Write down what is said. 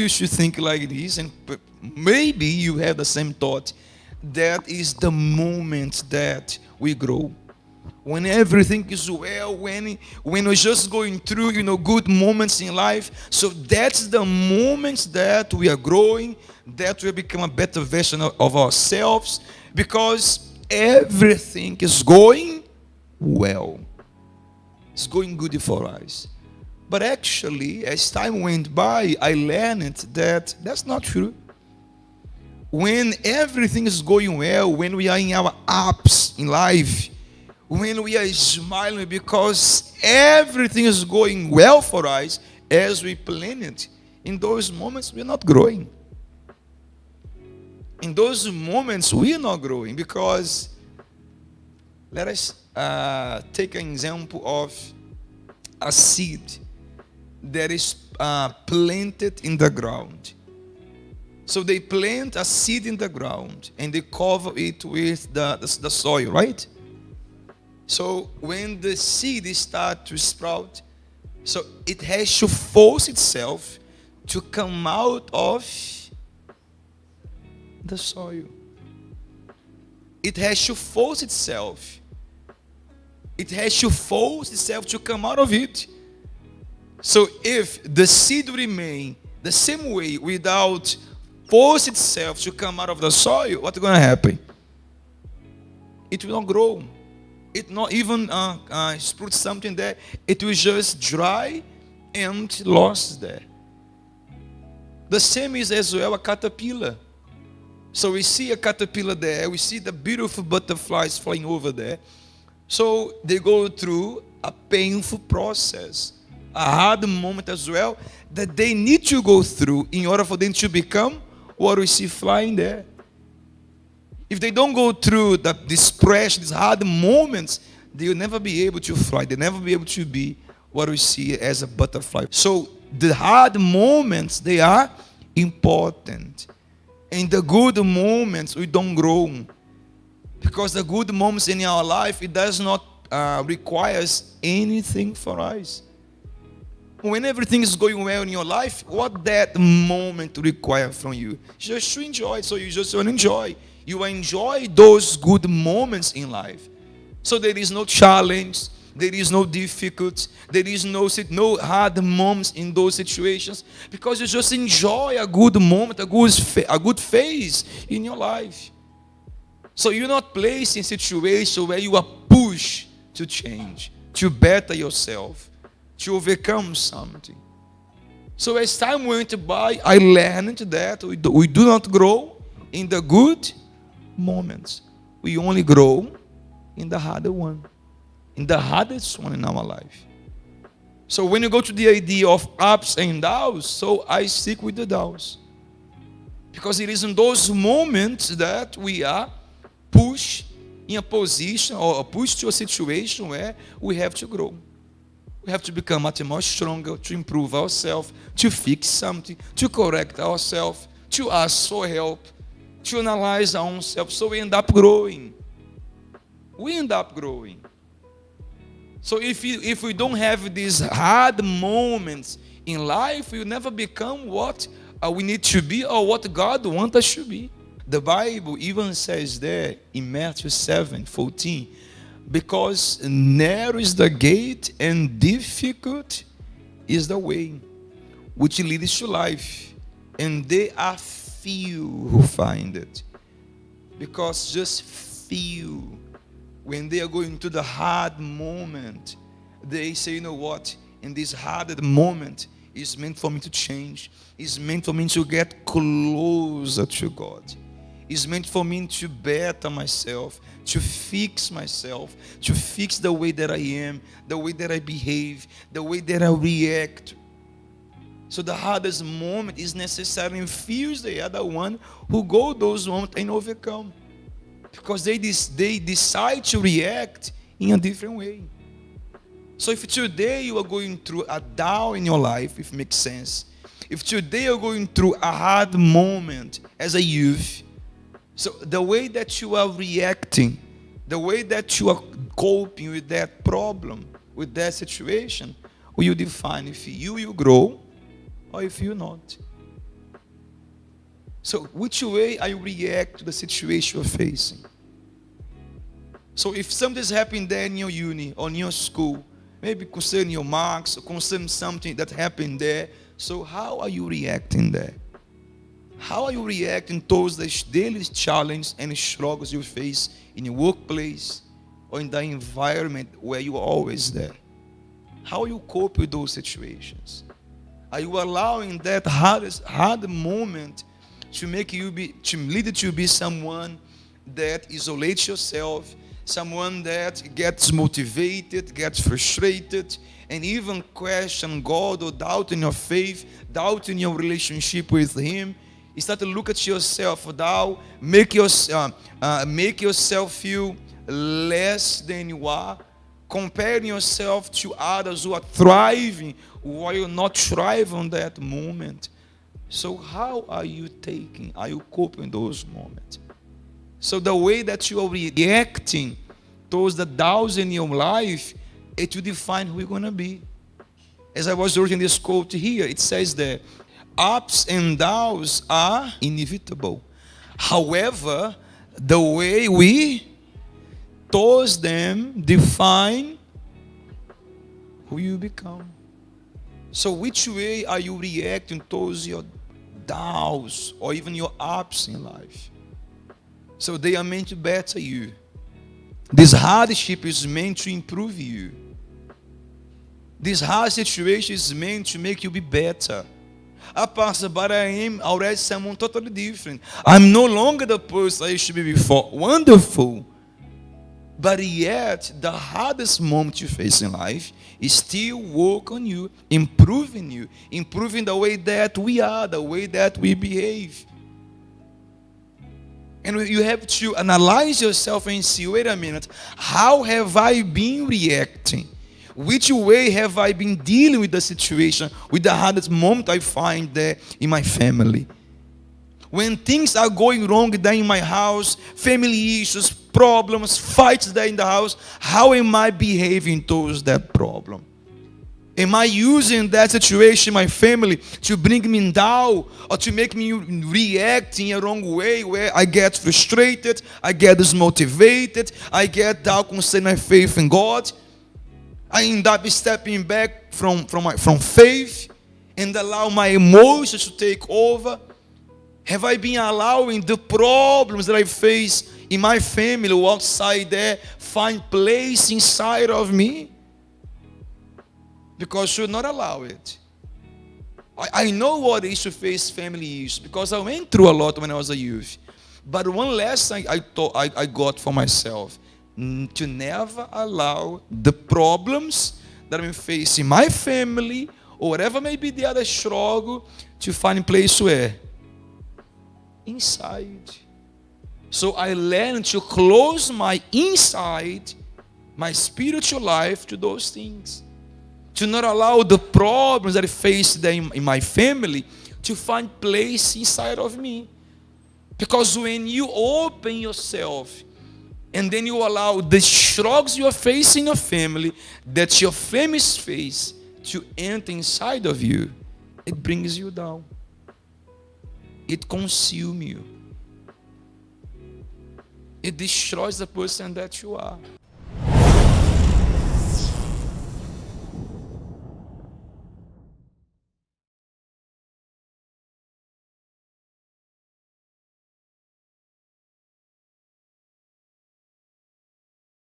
used to think like this, and maybe you have the same thought. That is the moment that we grow. When everything is well, when we're just going through, good moments in life. So that's the moments that we are growing, that we become a better version of ourselves, because everything is going well. It's going good for us. But actually, as time went by, I learned that that's not true. When everything is going well, when we are in our ups in life, when we are smiling because everything is going well for us as we plan it, in those moments we're not growing. In those moments we're not growing, because let us take an example of a seed that is planted in the ground. So they plant a seed in the ground and they cover it with the soil, right? So when the seed starts to sprout, so it has to force itself to come out of the soil. It has to force itself. It has to force itself to come out of it. So if the seed remain the same way without force itself to come out of the soil, what's going to happen? It will not grow. It not even sprout something there. It will just dry and lost there. The same is as well a caterpillar. So we see a caterpillar there. We see the beautiful butterflies flying over there. So they go through a painful process, a hard moment as well, that they need to go through in order for them to become what we see flying there. If they don't go through this pressure, these hard moments, they will never be able to fly. They'll never be able to be what we see as a butterfly. So the hard moments, they are important. In the good moments, we don't grow. Because the good moments in our life, it does not require anything for us. When everything is going well in your life, what that moment require from you? Just to enjoy. So you just want to enjoy. You enjoy those good moments in life. So there is no challenge, there is no difficulty, there is no hard moments in those situations, because you just enjoy a good moment, a good phase in your life. So you're not placed in a situation where you are pushed to change, to better yourself, to overcome something. So as time went by, I learned that we do not grow in the good moments. We only grow in the harder one, in the hardest one in our life. So when you go to the idea of ups and downs, so I stick with the downs. Because it is in those moments that we are pushed in a position or pushed to a situation where we have to grow. We have to become much more stronger, to improve ourselves, to fix something, to correct ourselves, to ask for help, to analyze our own self. So we end up growing. We end up growing. So if we don't have these hard moments in life, we will never become what we need to be or what God wants us to be. The Bible even says there in Matthew 7:14, because narrow is the gate and difficult is the way which leads to life, and they are few who find it. Because just few, when they are going through the hard moment, they say, you know what, in this hard moment, it's meant for me to change. It's meant for me to get closer to God. It's meant for me to better myself, to fix myself, to fix the way that I am, the way that I behave, the way that I react. So the hardest moment is necessary, and few is the other one who go those moments and overcome. Because they decide to react in a different way. So if today you are going through a down in your life, if it makes sense, if today you're going through a hard moment as a youth, so the way that you are reacting, the way that you are coping with that problem, with that situation, will define if you grow or if you not. So which way I react to the situation you're facing? So if something's happening there in your uni or in your school, maybe concerning your marks or concerning something that happened there, so how are you reacting there? How are you reacting towards the daily challenge and struggles you face in your workplace or in the environment where you are always there? How you cope with those situations? Are you allowing that hard moment to make you to lead you to be someone that isolates yourself, someone that gets motivated, gets frustrated, and even question God or doubt in your faith, doubt in your relationship with Him? You start to look at yourself now, make yourself feel less than you are, comparing yourself to others who are thriving while you're not thriving on that moment. So how are you coping those moments? So the way that you are reacting towards the doubts in your life, it will define who you're going to be. As I was reading this quote here, it says that ups and downs are inevitable. However, the way we towards them define who you become. So which way are you reacting towards your downs or even your ups in life? So they are meant to better you. This hardship is meant to improve you. This hard situation is meant to make you be better. Pastor, but I am already someone totally different. I'm no longer the person I used to be before. Wonderful. But yet, the hardest moment you face in life is still work on you, improving the way that we are, the way that we behave. And you have to analyze yourself and see, wait a minute, how have I been reacting? Which way have I been dealing with the situation, with the hardest moment I find there in my family? When things are going wrong there in my house, family issues, problems, fights there in the house, how am I behaving towards that problem? Am I using that situation, my family, to bring me down or to make me react in a wrong way where I get frustrated, I get dismotivated, I get down concerning my faith in God? I end up stepping back from faith and allow my emotions to take over. Have I been allowing the problems that I face in my family or outside there find place inside of me? Because you should not allow it. I know what it is to face family issues because I went through a lot when I was a youth. But one lesson I got for myself, to never allow the problems that I'm facing in my family or whatever may be the other struggle to find place where? Inside. So I learned to close my inside, my spiritual life to those things. To not allow the problems that I face there in my family to find place inside of me. Because when you open yourself and then you allow the struggles you are facing in your family, that your families face, to enter inside of you, it brings you down. It consumes you. It destroys the person that you are.